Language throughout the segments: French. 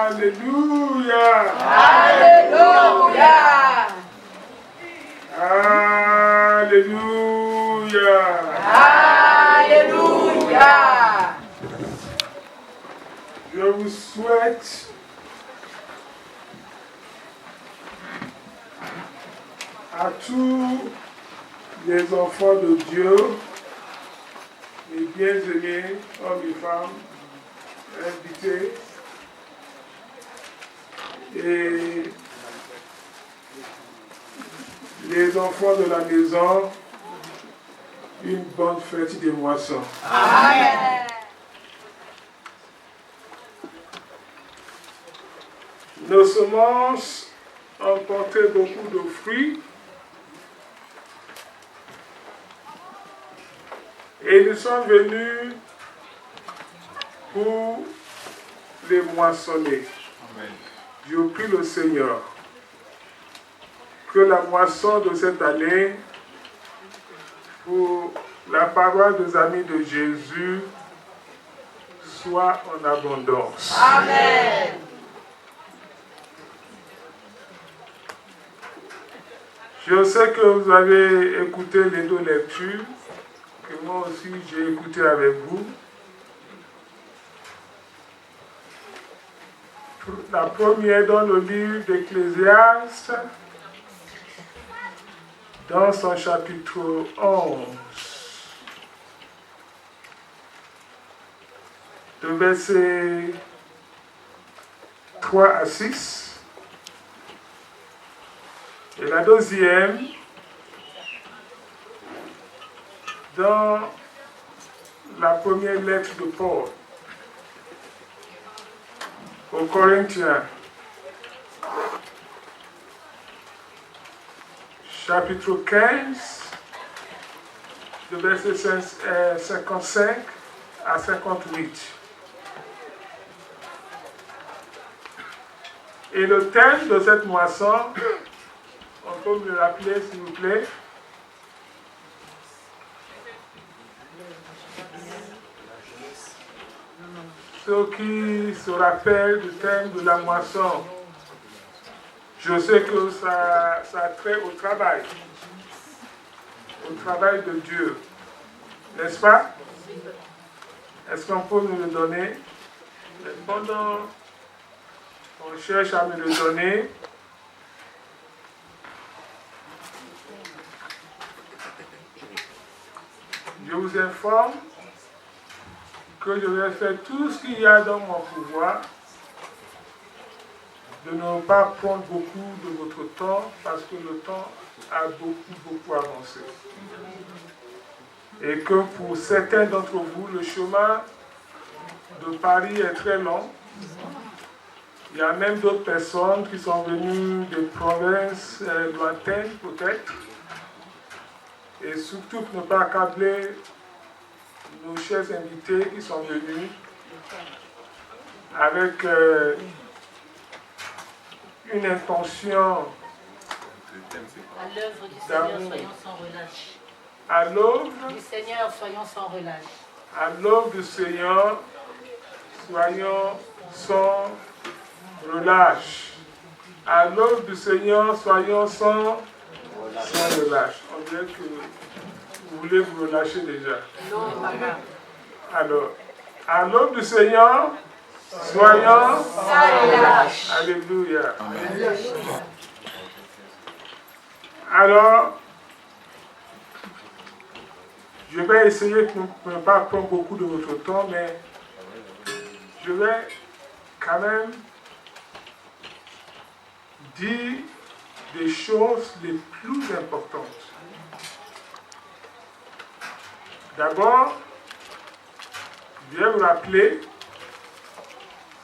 Alléluia. Alléluia. Alléluia. Alléluia. Je vous souhaite à tous les enfants de Dieu, les bien-aimés, hommes et femmes, invités, et les enfants de la maison, une bonne fête de moisson. Amen. Nos semences ont porté beaucoup de fruits et nous sommes venus pour les moissonner. Amen. Je prie le Seigneur que la moisson de cette année pour la parole des amis de Jésus soit en abondance. Amen. Je sais que vous avez écouté les deux lectures, que moi aussi j'ai écouté avec vous. La première dans le livre d'Ecclésiaste, dans son chapitre 11, de versets 3 à 6. Et la deuxième, dans la première lettre de Paul aux Corinthiens, chapitre 15, de verset 55 à 58. Et le thème de cette moisson, on peut me rappeler s'il vous plaît? Ceux qui se rappellent du thème de la moisson, je sais que ça a trait au travail de Dieu, n'est-ce pas? Est-ce qu'on peut nous le donner? Et pendant qu'on cherche à me le donner, je vous informe que je vais faire tout ce qu'il y a dans mon pouvoir de ne pas prendre beaucoup de votre temps parce que le temps a beaucoup avancé. Et que pour certains d'entre vous, le chemin de Paris est très long. Il y a même d'autres personnes qui sont venues des provinces lointaines peut-être. Et surtout pour ne pas accabler nos chers invités qui sont venus avec une intention à l'œuvre du Seigneur, soyons sans relâche. à l'œuvre Du Seigneur, soyons sans relâche. à l'œuvre du Seigneur, soyons sans relâche. À l'œuvre du Seigneur, soyons sans relâche. On dirait que vous voulez vous relâcher déjà. Non, papa. Alors, à l'œuvre du Seigneur, soyons Sans relâche. Alléluia. Alors, je vais essayer pour ne pas prendre beaucoup de votre temps, mais je vais quand même dire des choses les plus importantes. D'abord, je vais vous rappeler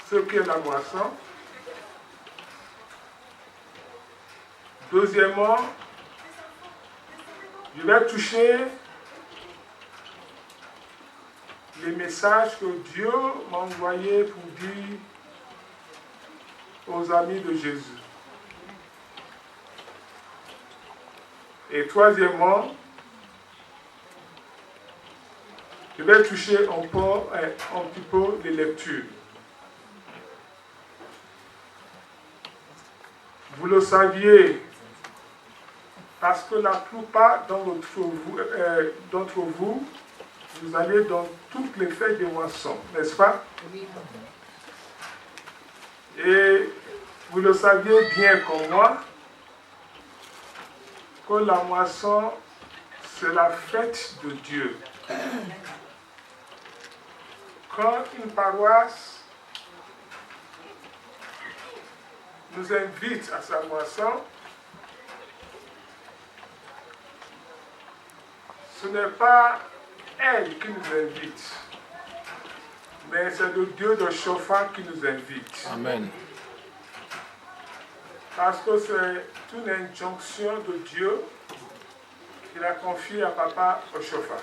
ce qu'est la moisson. Deuxièmement, je vais toucher les messages que Dieu m'a envoyés pour dire aux amis de Jésus. Et troisièmement, je vais toucher un petit peu les lectures. Vous le saviez, parce que la plupart d'entre vous, vous allez dans toutes les fêtes de moisson, n'est-ce pas? Et vous le saviez bien comme moi, que la moisson, c'est la fête de Dieu. Quand une paroisse nous invite à sa moisson, ce n'est pas elle qui nous invite, mais c'est le Dieu de Shofar qui nous invite. Amen. Parce que c'est une injonction de Dieu qu'il a confiée à Papa au Shofar.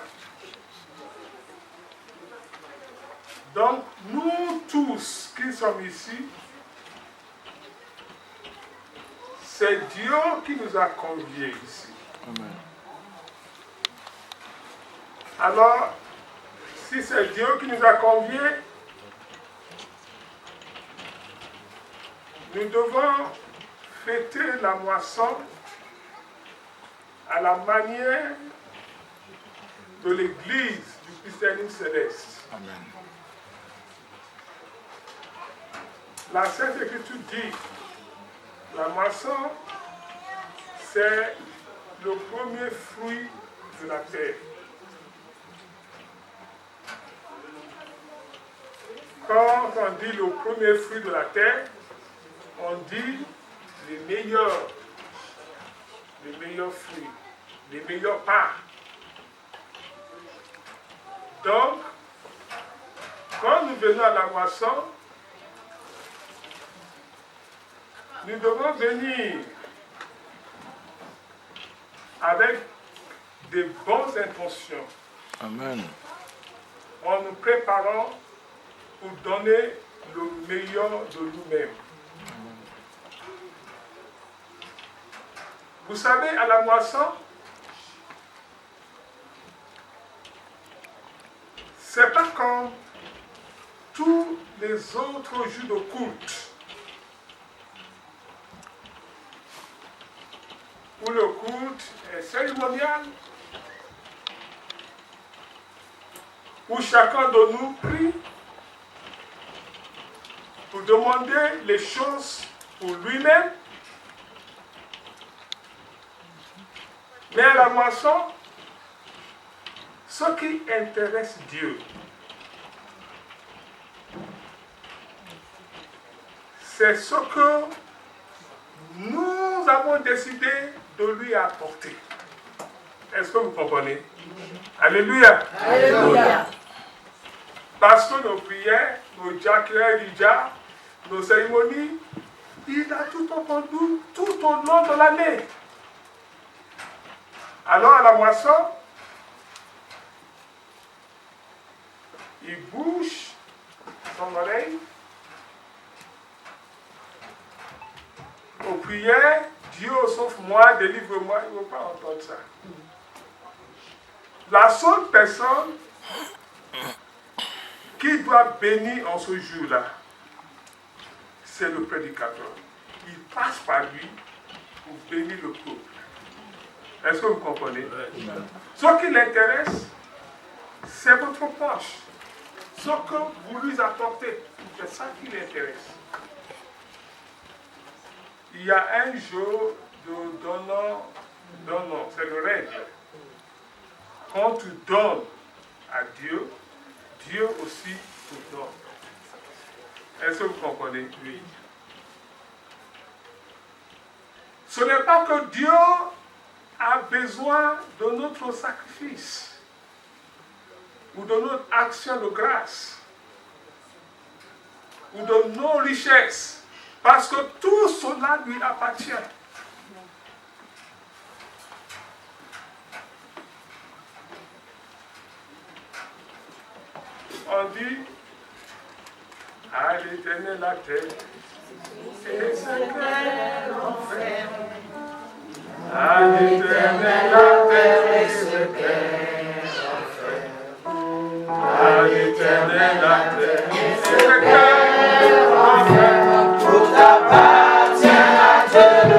Donc, nous tous qui sommes ici, c'est Dieu qui nous a conviés ici. Amen. Alors, si c'est Dieu qui nous a conviés, nous devons fêter la moisson à la manière de l'Église du christianisme céleste. Amen. La Sainte Écriture dit, la moisson, c'est le premier fruit de la terre. Quand on dit le premier fruit de la terre, on dit les meilleurs fruits, les meilleures parts. Donc, quand nous venons à la moisson, nous devons venir avec de bonnes intentions. Amen. En nous préparant pour donner le meilleur de nous-mêmes. Vous savez, à la moisson, c'est pas comme tous les autres jours de culte, où le culte est cérémonial, où chacun de nous prie pour demander les choses pour lui-même. Mais à la moisson, ce qui intéresse Dieu, c'est ce que nous avons décidé de lui apporter. Est-ce que vous comprenez? Alléluia. Alléluia. Parce que nos prières, nos Elijah, nos cérémonies, il a tout entendu tout au long de l'année. Alors à la moisson, il bouge son oreille aux prières, Dieu sauve-moi, délivre-moi, il ne veut pas entendre ça. La seule personne qui doit bénir en ce jour-là, c'est le prédicateur. Il passe par lui pour bénir le peuple. Est-ce que vous comprenez? Ce qui l'intéresse, c'est votre poche. Ce que vous lui apportez, c'est ça qui l'intéresse. Il y a un jour de donnant, c'est le règle. Quand tu donnes à Dieu, Dieu aussi te donne. Est-ce que vous comprenez? Oui. Ce n'est pas que Dieu a besoin de notre sacrifice ou de notre action de grâce ou de nos richesses, parce que tout cela lui appartient. On dit à l'Éternel la terre et ce qu'elle enferme. À l'Éternel la terre et ce qu'elle enferme. À l'Éternel la terre et ce qu'elle enferme. Tout appartient à Dieu.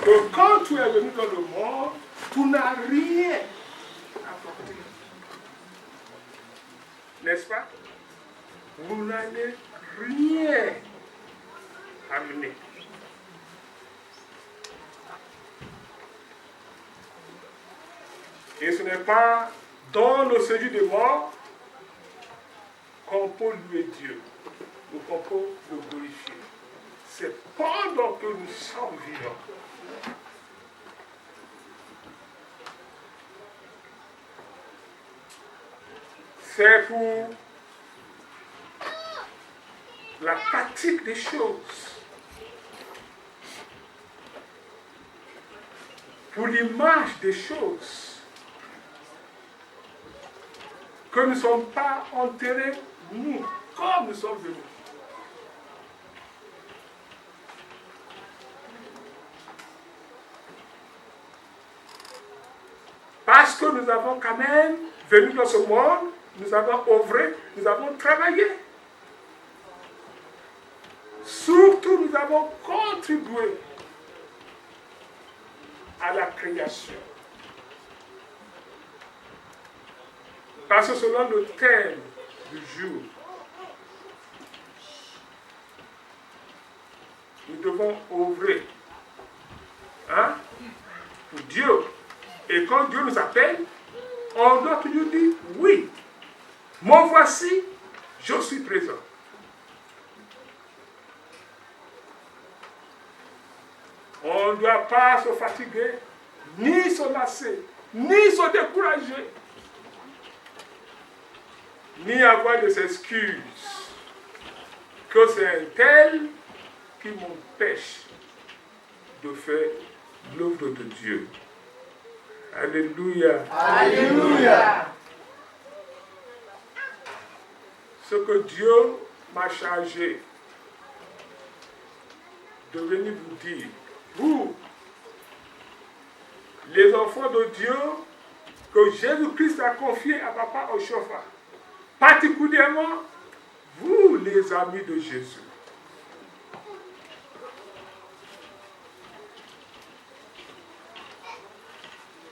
que quand tu es venu dans le monde, tu n'as rien apporté. N'est-ce pas? Vous n'allez rien amener. Et ce n'est pas dans le séjour de mort qu'on peut louer Dieu ou qu'on peut le glorifier. C'est pendant que nous sommes vivants. C'est pour la pratique des choses, pour l'image des choses, que nous ne sommes pas enterrés, nous, comme nous sommes venus. Parce que nous avons quand même venu dans ce monde, nous avons œuvré, nous avons travaillé. Surtout, nous avons contribué à la création. Parce que selon le thème du jour, nous devons œuvrer pour Dieu. Et quand Dieu nous appelle, on doit toujours dire oui. Moi voici, je suis présent. On ne doit pas se fatiguer, ni se lasser, ni se décourager, ni avoir des excuses que c'est un tel qui m'empêche de faire l'œuvre de Dieu. Alléluia. Alléluia. Ce que Dieu m'a chargé de venir vous dire, vous, les enfants de Dieu, que Jésus-Christ a confiés à Papa Oshofa, particulièrement vous, les amis de Jésus.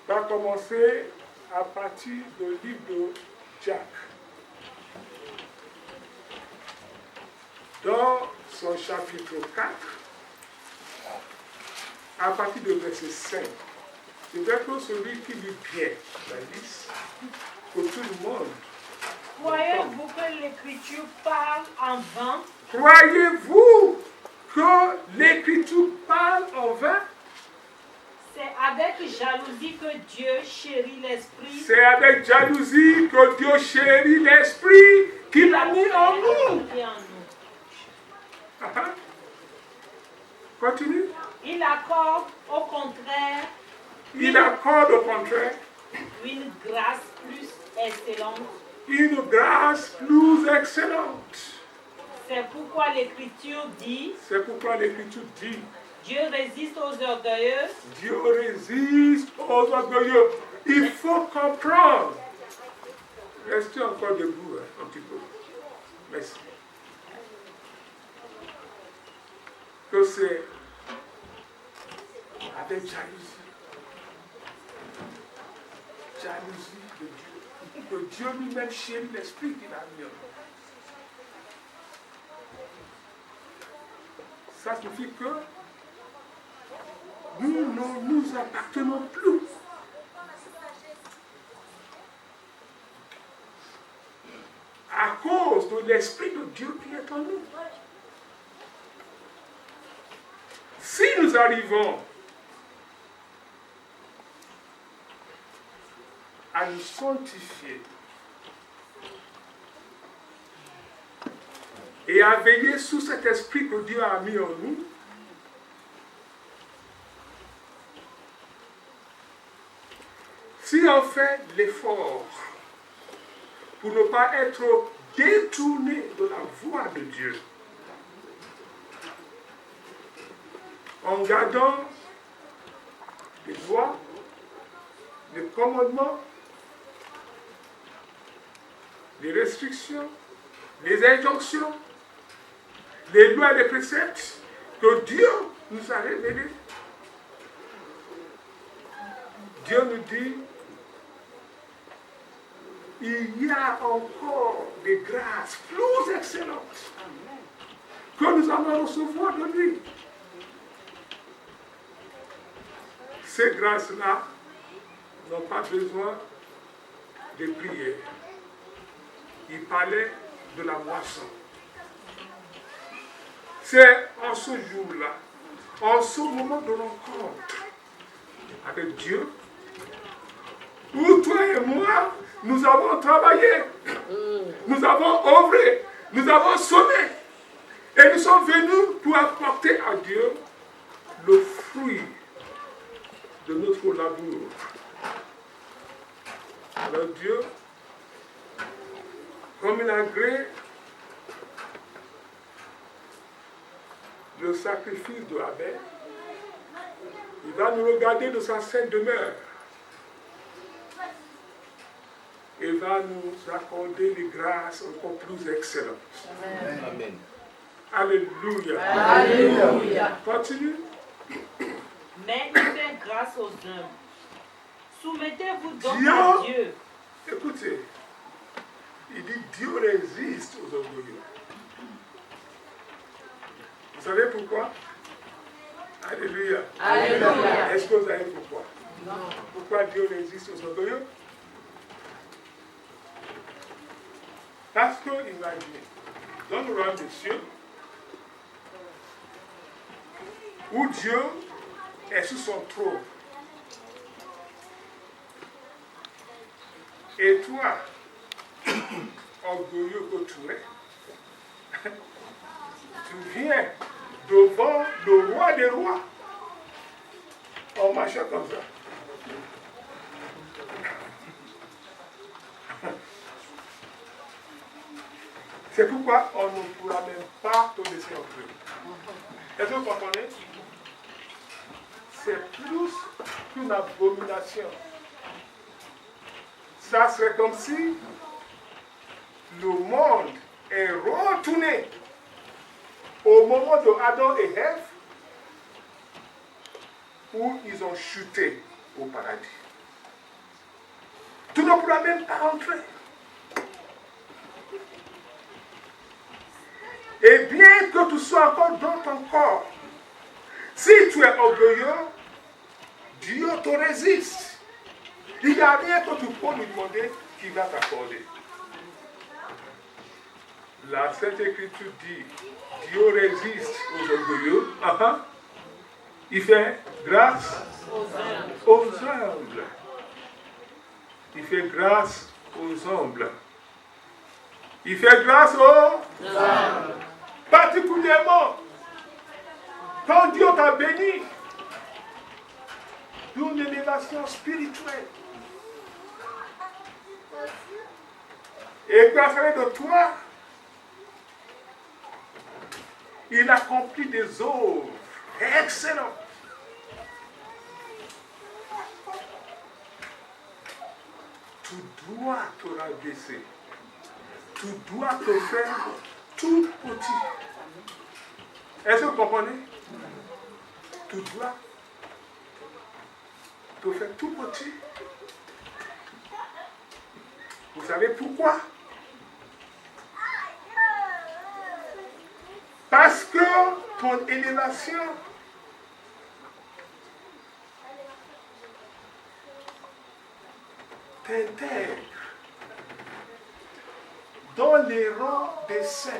Va commencer à partir du livre de Jacques. Dans son chapitre 4, à partir du verset 5, je vais que celui qui lit bien la liste, pour tout le monde. Croyez-vous que l'Écriture parle en vain? Croyez-vous que l'Écriture parle en vain? C'est avec jalousie que Dieu chérit l'Esprit. C'est avec jalousie que Dieu chérit l'Esprit qu'il a mis en nous. Continue. Il accorde au contraire Il accorde au contraire une grâce plus excellente. une grâce plus excellente. C'est pourquoi l'Écriture dit, C'est pourquoi l'Écriture dit, Dieu résiste aux orgueilleux. Dieu résiste aux orgueilleux. Il faut comprendre. Restez encore debout un petit peu. Merci. Que c'est avec jalousie. Jalousie de Dieu. Que Dieu lui-même chérit l'esprit qu'il a mis en nous. Ça signifie que nous ne nous appartenons plus. À cause de l'Esprit de Dieu qui est en nous. Si nous arrivons à nous sanctifier et à veiller sous cet esprit que Dieu a mis en nous, si on fait l'effort pour ne pas être détourné de la voie de Dieu, en gardant les lois, les commandements, les restrictions, les injonctions, les lois et les préceptes que Dieu nous a révélés, Dieu nous dit, il y a encore des grâces plus excellentes que nous allons recevoir de lui. Ces grâces-là n'ont pas besoin de prière. Il parlait de la moisson. C'est en ce jour-là, en ce moment de rencontre avec Dieu, où toi et moi, nous avons travaillé, nous avons œuvré, nous avons sonné, et nous sommes venus pour apporter à Dieu le fruit de notre labour. Alors Dieu, comme il a agréé le sacrifice de Abel, il va nous regarder de sa sainte demeure et va nous accorder des grâces encore plus excellentes. Amen. Amen. Alléluia. Alléluia. Continue. Mais il fait grâce aux hommes. Soumettez-vous donc Dieu. à Dieu. Écoutez, il dit Dieu résiste aux orgueilleux. Vous savez pourquoi? Alléluia. Alléluia. Est-ce que vous savez pourquoi? Non. Pourquoi Dieu résiste aux orgueilleux? Parce que, imaginez, dans le royaume des cieux, où Dieu est sur son trône, et toi, orgueilleux que tu es, tu viens devant le roi des rois en marchant comme ça. C'est pourquoi on ne pourra même pas te laisser entrer. Est-ce que vous comprenez? C'est plus qu'une abomination. Ça serait comme si le monde est retourné au moment de Adam et Ève où ils ont chuté au paradis. Tu ne pourras même pas entrer. Et bien que tu sois encore dans ton corps, si tu es orgueilleux, Dieu te résiste. Il n'y a rien que tu peux lui demander qui va t'accorder. La Sainte Écriture dit, Dieu résiste aux orgueilleux. Il fait grâce aux humbles. Il fait grâce aux humbles. Il fait grâce aux humbles. Particulièrement, quand Dieu t'a béni d'une élévation spirituelle, et grâce de toi, il accomplit des œuvres excellentes. Tu dois te rabaisser. Tu dois te faire tout petit. Est-ce que vous comprenez? Tu dois te faire tout petit. Vous savez pourquoi? Parce que ton élévation t'intègre dans les rangs des saints.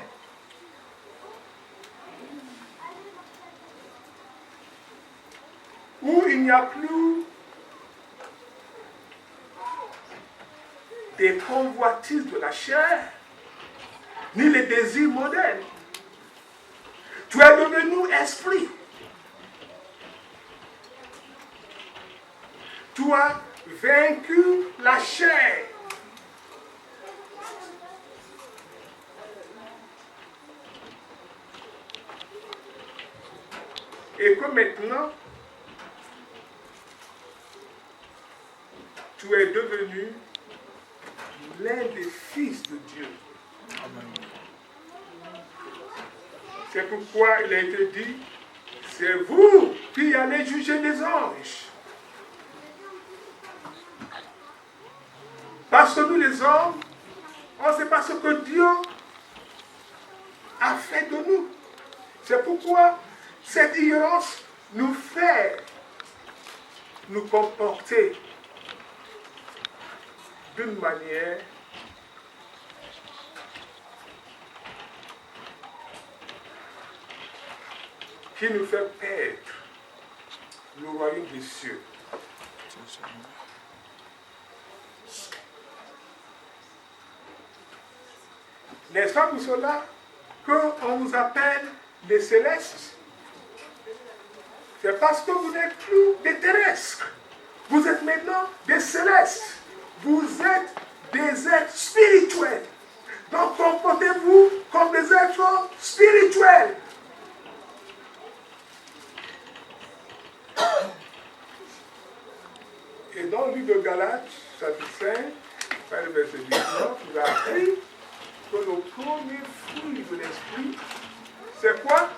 Où il n'y a plus des convoitises de la chair, ni les désirs modernes. Tu es devenu esprit. Tu as vaincu la chair. Et que maintenant, tu es devenu l'un des fils de Dieu. C'est pourquoi il a été dit, c'est vous qui allez juger les anges. Parce que nous les hommes, on ne sait pas ce que Dieu a fait de nous. C'est pourquoi cette ignorance nous fait nous comporter d'une manière qui nous fait perdre le royaume des cieux. N'est-ce pas pour cela qu'on vous appelle les célestes? C'est parce que vous n'êtes plus des terrestres. Vous êtes maintenant des célestes. Vous êtes des êtres spirituels. Donc comportez-vous comme des êtres spirituels. Et dans le livre de Galates, chapitre 5, le verset 19, il a appris que le premier fruit de l'esprit, c'est quoi?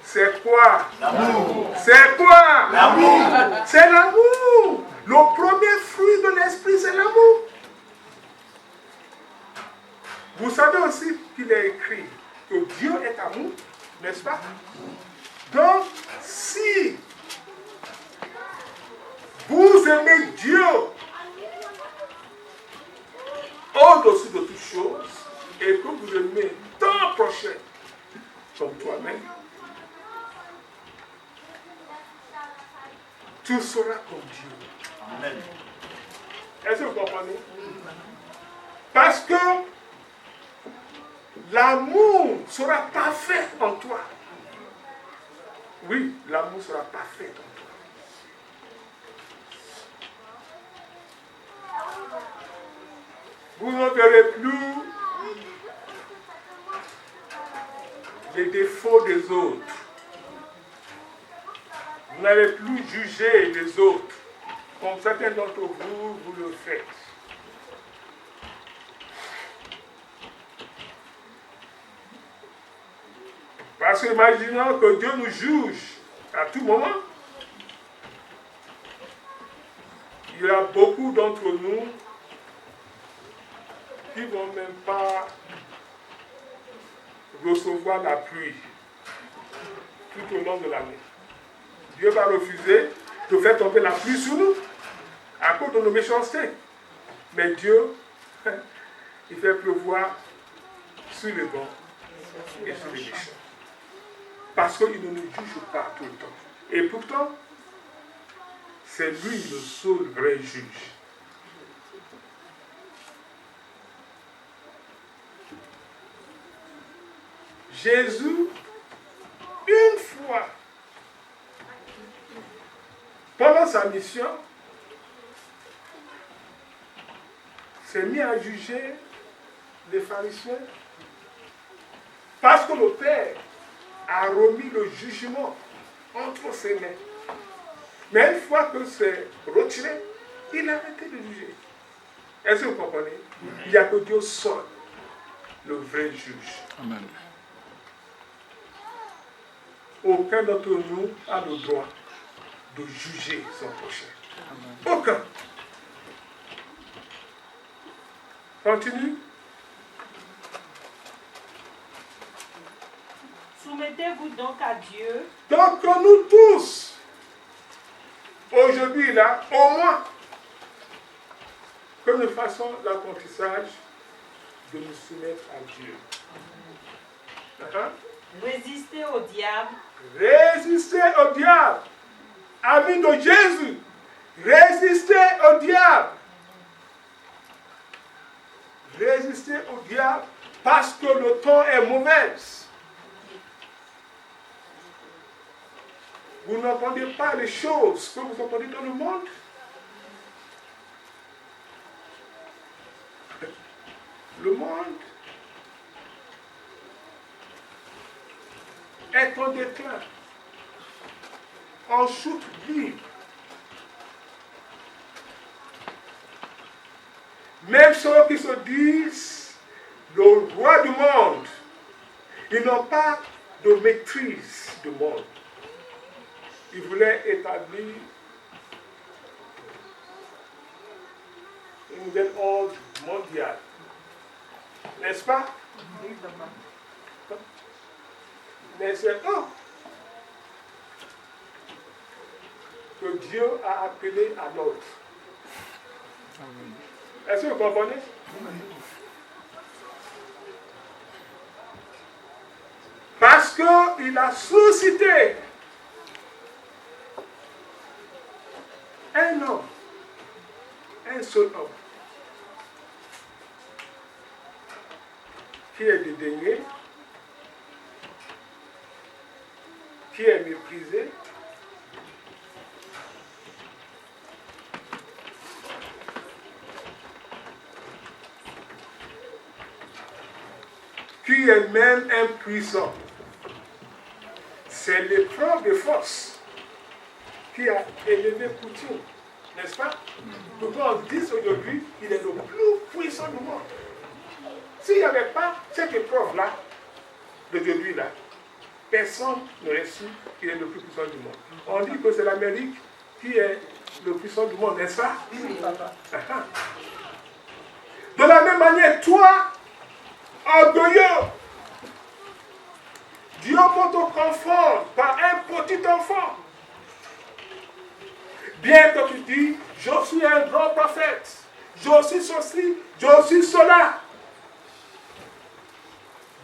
C'est quoi? L'amour. C'est quoi? L'amour. C'est l'amour. Le premier fruit de l'esprit, c'est l'amour. Vous savez aussi qu'il est écrit que Dieu est amour, n'est-ce pas? Donc, si vous aimez Dieu au-dessus de toutes choses et que vous aimez ton prochain comme toi-même, tu seras comme Dieu. Amen. Est-ce que vous comprenez? Parce que l'amour sera parfait en toi. Oui, l'amour sera parfait en toi. Vous ne verrez plus les défauts des autres. Vous n'allez plus juger les autres, comme certains d'entre vous, vous le faites. Parce que imaginons que Dieu nous juge à tout moment. Il y a beaucoup d'entre nous qui ne vont même pas recevoir la pluie tout au long de l'année. Dieu va refuser de faire tomber la pluie sur nous à cause de nos méchancetés. Mais Dieu, il fait pleuvoir sur les bons et sur les méchants. Parce qu'il ne nous juge pas tout le temps. Et pourtant, c'est lui le seul vrai juge. Jésus, une fois, pendant sa mission, s'est mis à juger les pharisiens parce que le Père a remis le jugement entre ses mains. Mais une fois que c'est retiré, il a arrêté de juger. Est-ce que vous comprenez? Il n'y a que Dieu seul, le vrai juge. Amen. Aucun d'entre nous a le droit de juger son prochain. Amen. Aucun. Continue. Soumettez-vous donc à Dieu. Donc nous tous, aujourd'hui là, au moins, que nous fassions l'apprentissage de nous soumettre à Dieu. Résistez au diable. Résistez au diable. Amis de Jésus, résistez au diable. Résistez au diable parce que le temps est mauvais. Vous n'entendez pas les choses que vous entendez dans le monde. Le monde est en déclin, en chute libre. Même ceux qui se disent le roi du monde, ils n'ont pas de maîtrise du monde. Ils voulaient établir nouvel ordre mondial. N'est-ce pas? Mais c'est eux que Dieu a appelé à l'ordre. Est-ce que vous comprenez? Parce qu'il a suscité un homme, un seul homme, qui est dédaigné, qui est méprisé, qui est même impuissant. C'est l'épreuve de force qui a élevé Poutine, n'est-ce pas? Pourquoi on dit aujourd'hui qu'il est le plus puissant du monde. S'il n'y avait pas cette épreuve-là, d'aujourd'hui-là, personne n'aurait su qu'il est le plus puissant du monde. On dit que c'est l'Amérique qui est le plus puissant du monde, n'est-ce pas? Oui, papa. De la même manière, toi, orgueilleux, Dieu peut te confondre par un petit enfant. Bien que tu dis, je suis un grand prophète, je suis ceci, je suis cela.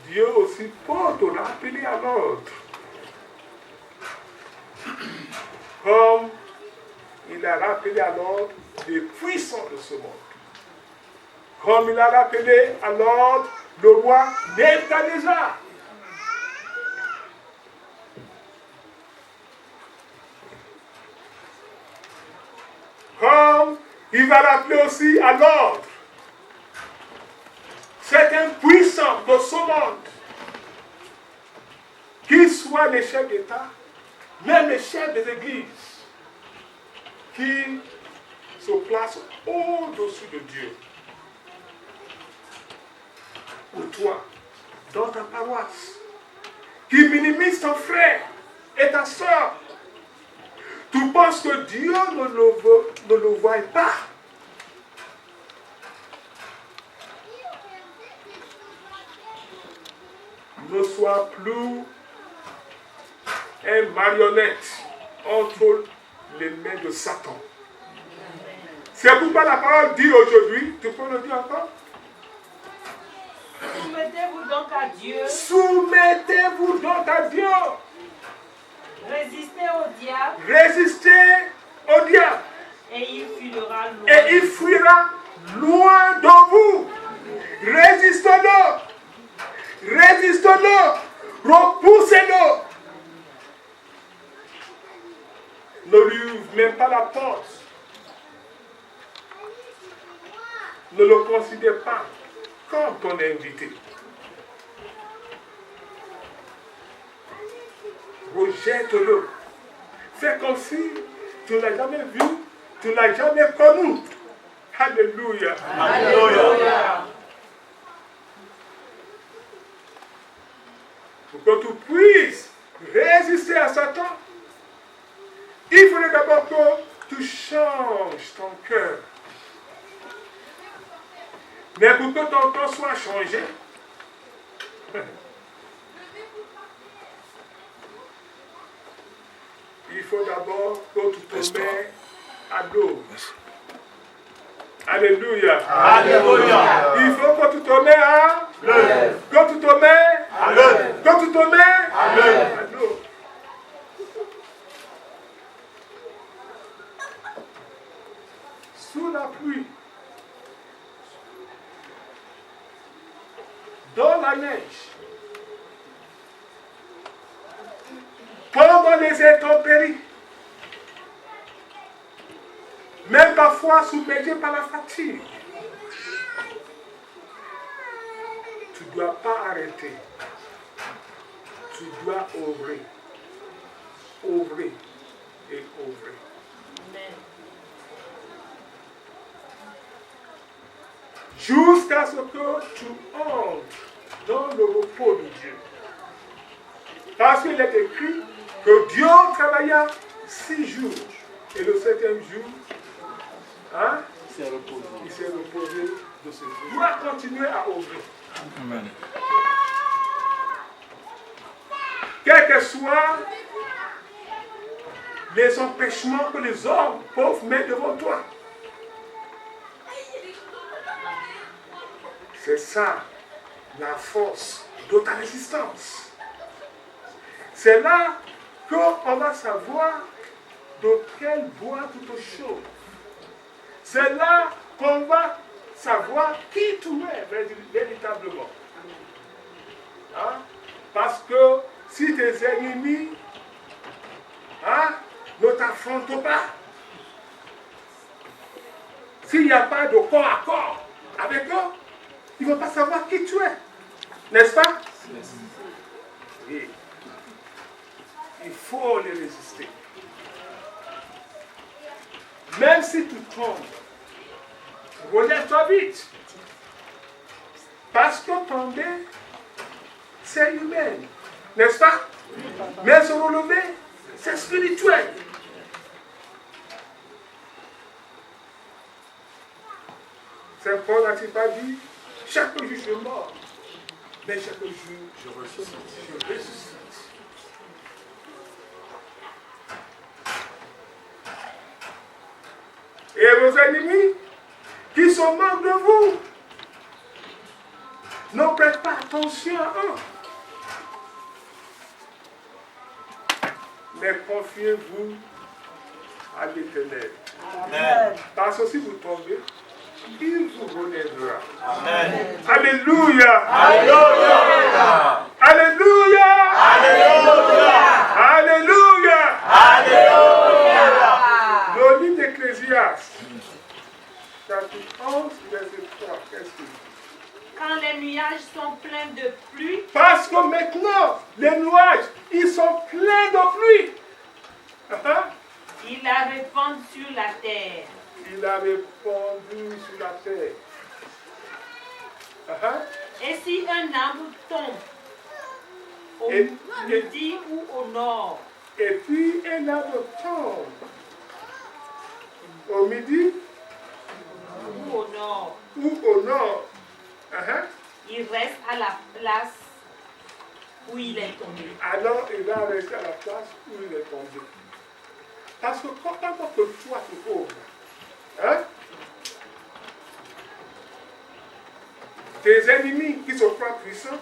Dieu aussi peut te rappeler à l'ordre. Comme il a rappelé à l'ordre les puissants de ce monde. Comme il a rappelé à l'ordre le roi Nebuchadnezzar. Comme il va rappeler aussi à l'ordre certains puissants de ce monde, qu'ils soient les chefs d'État, même les chefs des églises, qui se placent au-dessus de Dieu. Pour toi, dans ta paroisse, qui minimisent ton frère et ta soeur, tu penses que Dieu ne le voit pas. Ne sois plus un marionnette entre les mains de Satan. C'est pourquoi la parole dit aujourd'hui, tu peux le dire encore? Soumettez-vous donc à Dieu. Soumettez-vous donc à Dieu. Résistez au diable. Résistez au diable. Et il fuira loin. Et il fuira loin de vous. Résistez-le. Résistez-le. Repoussez-le. Ne lui ouvre même pas la porte. Ne le considère pas comme ton invité. Rejette-le. Fais comme si tu ne l'as jamais vu, tu ne l'as jamais connu. Alléluia. Alléluia. Pour que tu puisses résister à Satan, il faudrait d'abord que tu changes ton cœur. Mais pour que ton cœur soit changé, il faut d'abord que tu te mets à dos. Alléluia. Alléluia. Il faut que tu te mets à l'œuvre. Que tu te mets à l'œuvre. Que tu te mets à l'œuvre. Sous la pluie, dans la neige, pendant les intempéries, même parfois submergé par la fatigue, tu ne dois pas arrêter. Tu dois œuvrer. Œuvrer et œuvrer. Amen. Jusqu'à ce que tu entres dans le repos de Dieu. Parce qu'il est écrit que Dieu travailla 6 jours. Et le 7e jour, Il s'est reposé de ce jour. Il doit continuer à œuvrer. Amen. Quels que soient les empêchements que les hommes peuvent mettre devant toi. C'est ça, la force de ta résistance. C'est là qu'on va savoir de quel bois toute chose. C'est là qu'on va savoir qui tu es véritablement. Hein? Parce que si tes ennemis ne t'affrontent pas, s'il n'y a pas de corps à corps avec eux, ils ne vont pas savoir qui tu es. N'est-ce pas? Oui. Il faut les résister. Même si tu tombes, relève-toi vite. Parce que tomber, c'est humain. N'est-ce pas? Mais se relever, c'est spirituel. Saint Paul n'a-t-il pas dit, chaque jour je meurs, mais chaque jour je ressuscite. Et vos ennemis qui se moquent de vous, ne prêtez pas attention à eux. Mais confiez-vous à l'Éternel. Amen. Parce que si vous tombez, il vous relèvera. Amen. Alléluia. Alléluia. Alléluia. Alléluia. Alléluia. Alléluia. Le livre d'Ecclésiaste, chapitre 11, verset 3, qu'est-ce qu'il dit? Quand les nuages sont pleins de pluie, Parce que maintenant, les nuages, ils sont pleins de pluie. ils la répandent sur la terre. Il a répandu sur la terre. Et si un arbre tombe au Et- midi ou au nord, Et puis un arbre tombe au midi ou au nord, ou au nord. il reste à la place où il est tombé. Alors il va rester à la place où il est tombé. Parce que quand que toi tu ouvres, tes ennemis qui se croient puissants,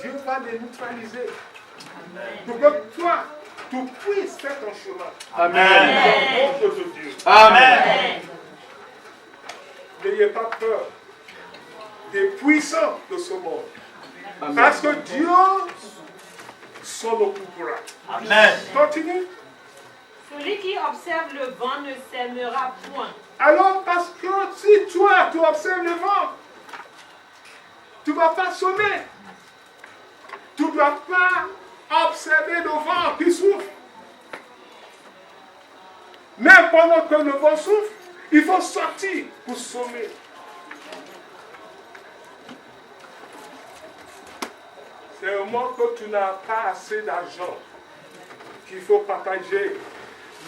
Dieu va les neutraliser. Pour que toi, tu puisses faire ton chemin. Amen. Dans le nom de Dieu. Amen. N'ayez pas peur des puissants de ce monde. Parce que Dieu s'en occupera. Amen. Continue. Celui qui observe le vent ne sèmera point. Alors, parce que si toi, tu observes le vent, tu ne vas pas sonner. Tu ne dois pas observer le vent qui souffle. Même pendant que le vent souffle, il faut sortir pour sommer. C'est au moment que tu n'as pas assez d'argent qu'il faut partager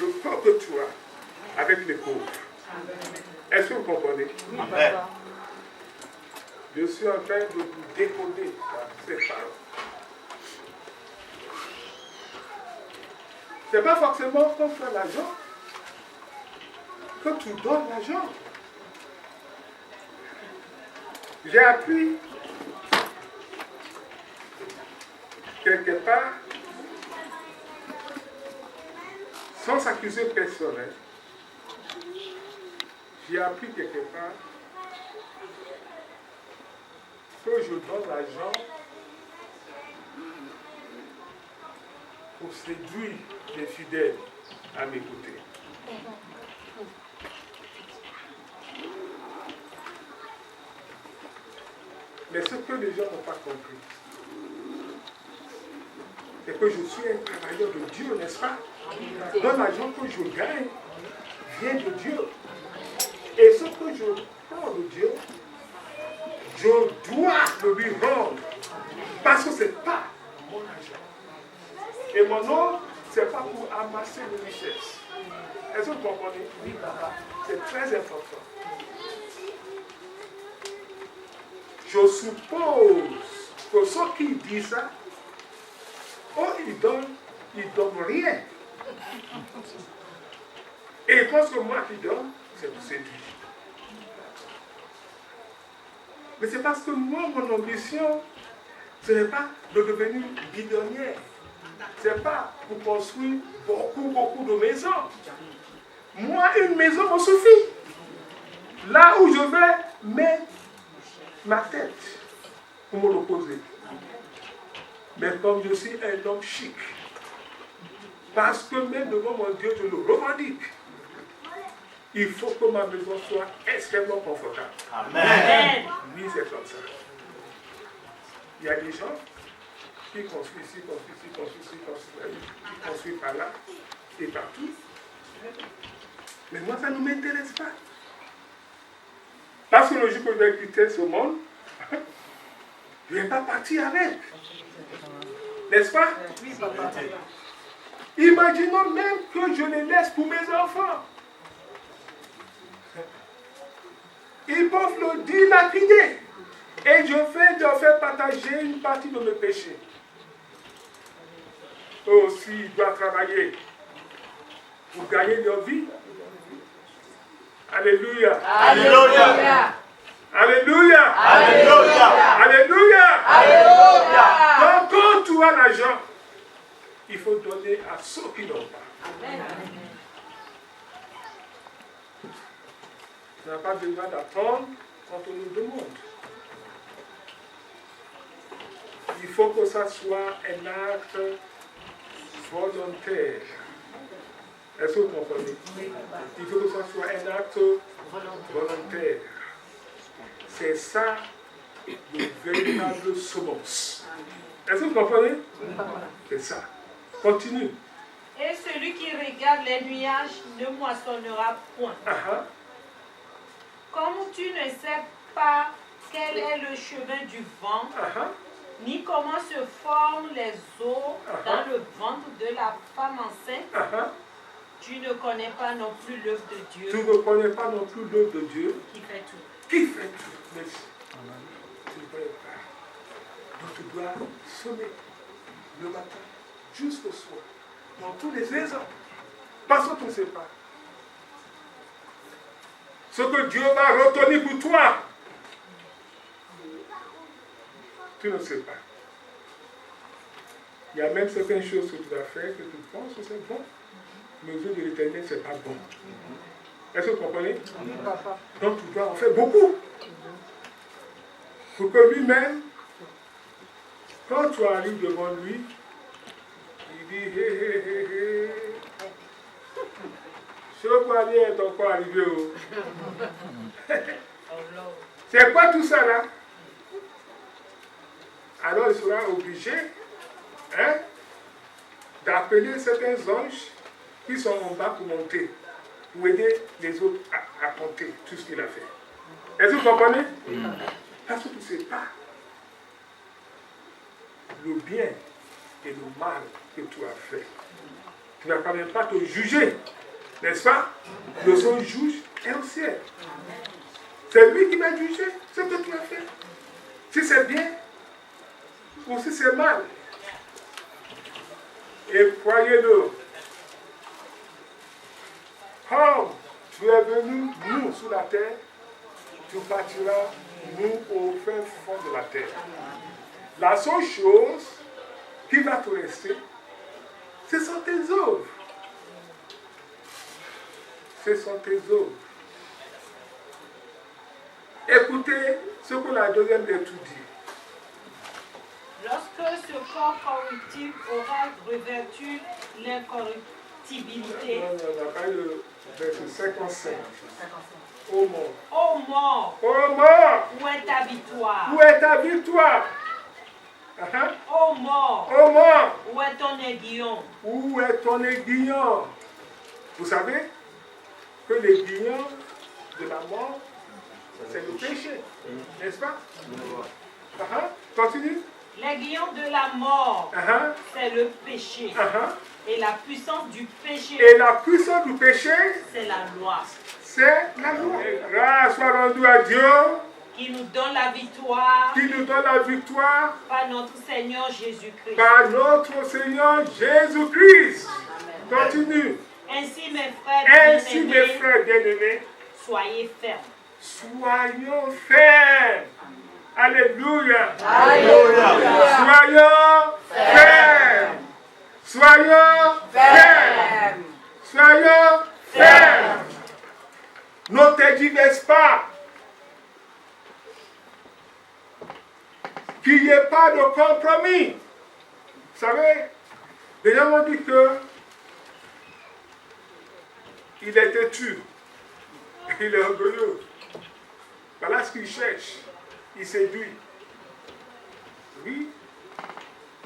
le peu que tu as avec les pauvres. Est-ce que vous comprenez? Amen. Je suis en train de vous décoder ces paroles. Ce n'est pas forcément quand tu as l'argent que tu donnes l'argent. J'ai appris quelque part, sans accuser personne, j'ai appris quelque part que je donne l'argent pour séduire les fidèles à m'écouter. Mais ce que les gens n'ont pas compris, c'est que je suis un travailleur de Dieu, n'est-ce pas? Donc l'argent que je gagne vient de Dieu. Et ce que je prends de Dieu, je dois le lui rendre. Parce que ce n'est pas mon argent. Et mon nom Ce n'est pas pour amasser les richesses. Est-ce que vous comprenez? Oui, papa. C'est très important. Je suppose que ceux qui disent ça, ils donnent rien. Et ils pensent que moi qui donne, c'est pour séduire. Mais c'est parce que moi, mon ambition, ce n'est pas de devenir bidonnière. Ce n'est pas pour construire beaucoup de maisons. Moi, une maison me suffit. Là où je vais mettre ma tête pour me reposer. Mais comme je suis un homme chic, parce que même devant mon Dieu, je le revendique, il faut que ma maison soit extrêmement confortable. Amen. Oui, c'est comme ça. Il y a des gens qui construisent ici, construisent par là et partout. Mais moi, ça ne m'intéresse pas. Parce que le jour que je vais quitter ce monde, je ne vais pas partir avec. N'est-ce pas? Oui, papa. Imaginons même que je les laisse pour mes enfants. Ils peuvent le dilapider. Et je vais leur faire partager une partie de mes péchés. Eux aussi, ils doivent travailler pour gagner leur vie. Alléluia. Alléluia. Alléluia. Alléluia. Alléluia. Alléluia. Donc, quand tu as l'argent, il faut donner à ceux qui n'ont pas. Amen. Tu n'as pas besoin d'attendre quand on nous demande. Il faut que ça soit un acte volontaire. Est-ce que vous comprenez? Il faut que ça soit un acte volontaire. C'est ça le véritable semence. Est-ce que vous comprenez? C'est ça. Continue. Et celui qui regarde les nuages ne moissonnera point. Comme tu ne sais pas quel est le chemin du vent, ni comment se forment les eaux dans le ventre de la femme enceinte, tu ne connais pas non plus l'œuvre de Dieu. Tu ne connais pas non plus l'œuvre de Dieu. Qui fait tout. Qui fait tout. Merci. Tu ne connais pas. Donc tu dois semer le matin jusqu'au soir. Dans tous les saisons. Parce que tu ne sais pas. Ce que Dieu va retenir pour toi. Tu ne sais pas. Il y a même certaines choses que tu vas faire que tu penses que c'est bon. Mais aux yeux de l'Éternel, ce n'est pas bon. Est-ce que vous comprenez? Donc tu dois en faire beaucoup. Pour que lui-même, quand tu arrives devant lui, il dit hé hé hé hé. Je peux aller être encore arrivé au. C'est quoi tout ça là? Alors il sera obligé d'appeler certains anges qui sont en bas pour monter, pour aider les autres à compter tout ce qu'il a fait. Est-ce que vous comprenez? Parce que tu ne sais pas le bien et le mal que tu as fait. Tu n'as quand même pas te juger, n'est-ce pas? Le seul juge est au ciel. C'est lui qui va juger ce que tu as fait. Si c'est bien ou si c'est mal. Et croyez-le, comme tu es venu, nous, sur la terre, tu partiras, nous, au fin fond de la terre. La seule chose qui va te rester, ce sont tes œuvres. Ce sont tes œuvres. Écoutez ce que la deuxième étude dit. Lorsque ce corps corruptible aura revêtu l'incorruptibilité. On a parlé de verset 55. Ô mort. Ô mort. Ô mort. Où est ta victoire? Où est ta victoire? Ô mort. Ô mort. Où est ton aiguillon? Où est ton aiguillon? Vous savez que l'aiguillon de la mort, c'est le péché. N'est-ce pas? Continue. L'aiguillon de la mort, c'est le péché. Et la puissance du péché, c'est la loi. C'est la loi. Grâce soit rendue à Dieu. Qui nous donne la victoire. Par notre Seigneur Jésus-Christ. Continue. Ainsi mes frères bien-aimés. Soyez fermes. Soyons fermes. Alléluia. Alléluia. Soyons fermes. Soyons fermes. Soyons fermes. Ne te divise pas. Qu'il n'y ait pas de compromis. Vous savez, les gens m'ont dit que il est têtu. Il est orgueilleux. Voilà ce qu'il cherche. Il séduit. Oui,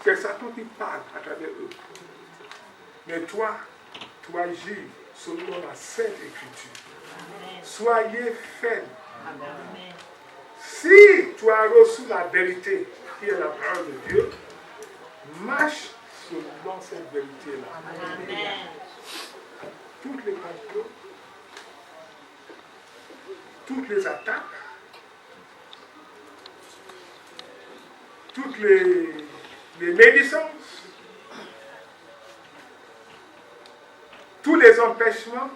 c'est Satan qui parle à travers eux. Mais toi, tu agis selon la Sainte Écriture. Amen. Soyez fermes. Si tu as reçu la vérité, qui est la parole de Dieu, marche selon cette vérité-là. Toutes les complots, toutes les attaques, toutes les médisances, tous les empêchements,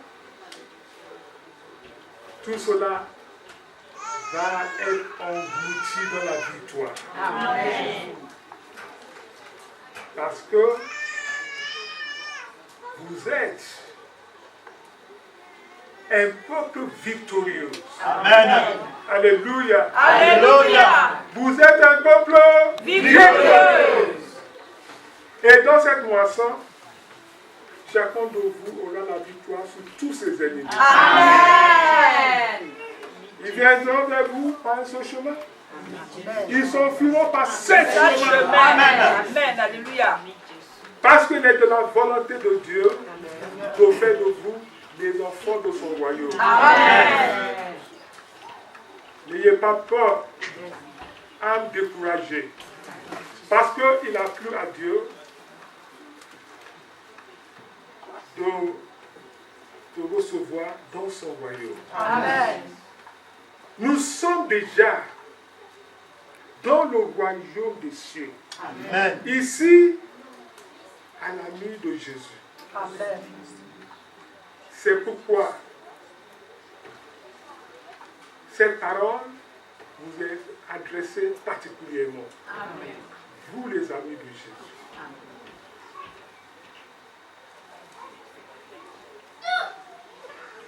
tout cela va être englouti dans la victoire. Amen. Parce que vous êtes un peuple victorieux. Amen. Alléluia. Alléluia. Vous êtes un peuple victorieux. Et dans cette moisson, chacun de vous aura la victoire sur tous ses ennemis. Amen. Ils viendront vers vous par ce chemin. Ils s'enfuiront par cet chemin. Amen. Amen. Alléluia. Parce qu'il est de la volonté de Dieu de faire de vous les enfants de son royaume. Amen. N'ayez pas peur, âme découragée. Parce qu'il a plu à Dieu de recevoir dans son royaume. Amen. Nous sommes déjà dans le royaume des cieux. Amen. Ici, à la nuit de Jésus. Amen. C'est pourquoi cette parole vous est adressée particulièrement. Amen. Vous les amis de Jésus. Amen.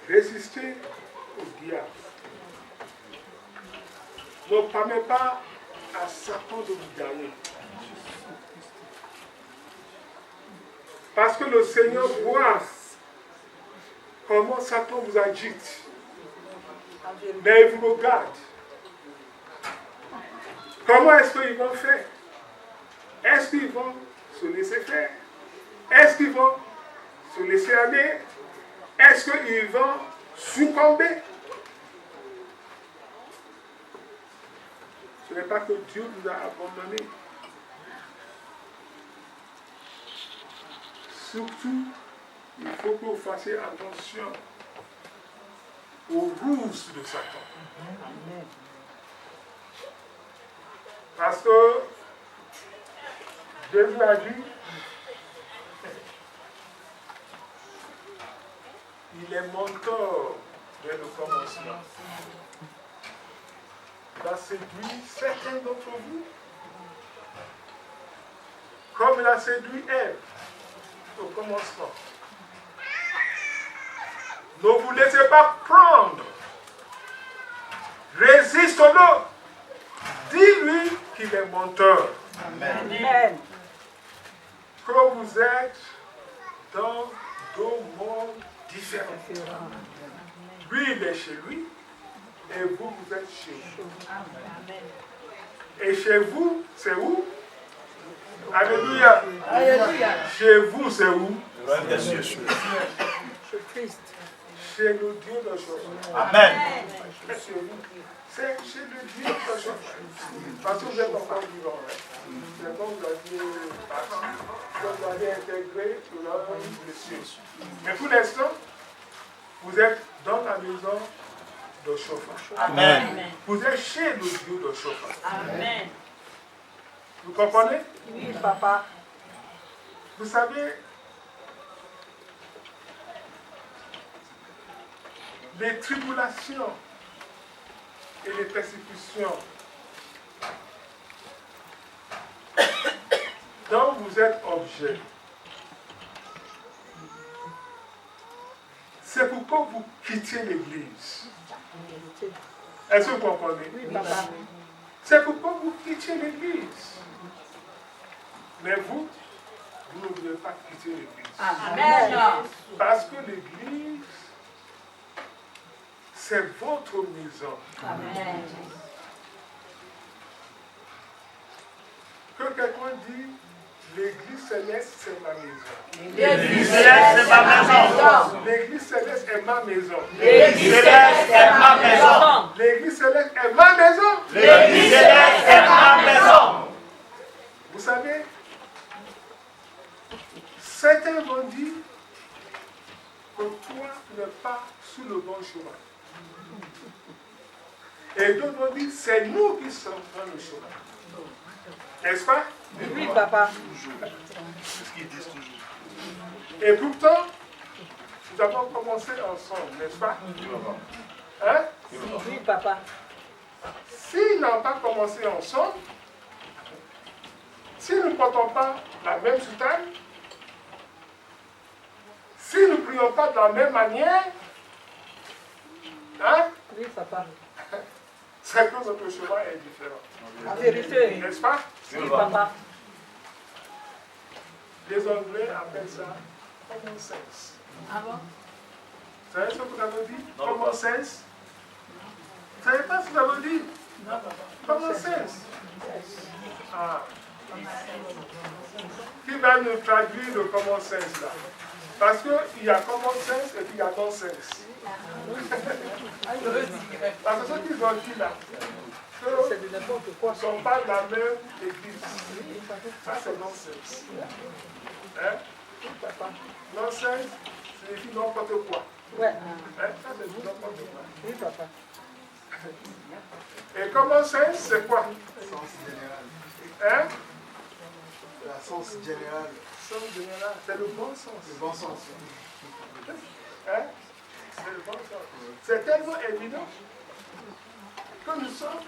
Résistez au diable. Ne permettez pas à Satan de vous gagner. Parce que le Seigneur voit comment Satan vous agite. Mais il vous regarde. Comment est-ce qu'ils vont faire? Est-ce qu'ils vont se laisser faire? Est-ce qu'ils vont se laisser aller? Est-ce qu'ils vont succomber? Ce n'est pas que Dieu nous a abandonnés. Surtout, il faut que vous fassiez attention aux ruses de Satan. Parce que Jésus a dit, il est menteur dès le commencement. Il a séduit certains d'entre vous, comme il a séduit Ève au commencement. Ne vous laissez pas prendre. Résiste-le. Dis-lui qu'il est menteur. Amen. Que vous êtes dans deux mondes différents. Lui, il est chez lui. Et vous, vous êtes chez vous. Et chez vous, c'est où? Alléluia. Alléluia. Chez vous, c'est où? Chez Chez chez le Dieu de chauffage. Amen. C'est chez le Dieu de chauffage. Parce que vous êtes encore vivant. C'est comme vous avez intégré l'homme de cieux. Mais pour l'instant, vous êtes dans la maison de chauffage. Amen. Vous êtes chez le Dieu de chauffage. Amen. Vous comprenez? Oui, papa. Vous savez, les tribulations et les persécutions dont vous êtes objet, c'est pourquoi vous quittez l'Église. Est-ce que vous comprenez? Oui, papa. C'est pourquoi vous quittez l'Église. Mais vous ne voulez pas quitter l'Église. Amen. Parce que l'Église, c'est votre maison. Amen. Que quelqu'un dit, l'Église céleste, c'est ma maison. L'église céleste, c'est ma maison. L'Église céleste est ma maison. L'église céleste est ma maison. L'Église céleste est ma maison. L'église céleste est ma maison. Vous savez, certains vont dire que toi, tu n'es pas sur le bon chemin. Et d'autres vont dire, c'est nous qui sommes dans le chemin. N'est-ce pas? Oui, papa. C'est ce qu'ils disent toujours. Et pourtant, nous avons commencé ensemble, n'est-ce pas? Hein? Oui, papa. S'ils n'ont pas commencé ensemble, si nous ne portons pas la même soutane, si nous ne prions pas de la même manière, hein? Oui, papa. C'est que notre chemin est différent. En vérité. N'est-ce pas? Oui, papa. Les Anglais appellent ça common sense. Ah bon? Vous savez ce que vous avez dit? Non, Common papa. sense? Vous ne savez pas ce que vous avez dit? Non, papa. Common sense. Ah. Qui va nous traduire le common sense là? Parce qu'il y a common sense et puis il y a non sense. Parce que ceux qui ont dit là, C'est de n'importe quoi. ne sont pas de la même église. Ça c'est non sense. Hein? Papa. Non sense signifie n'importe quoi. Ouais. Hein? Ça c'est du n'importe quoi. Oui, papa. Et common sense c'est quoi? Sens général. Hein? La sens général. Sens général, c'est le bon sens. Le bon sens. Hein? C'est le bon sens. C'est tellement évident que nous sommes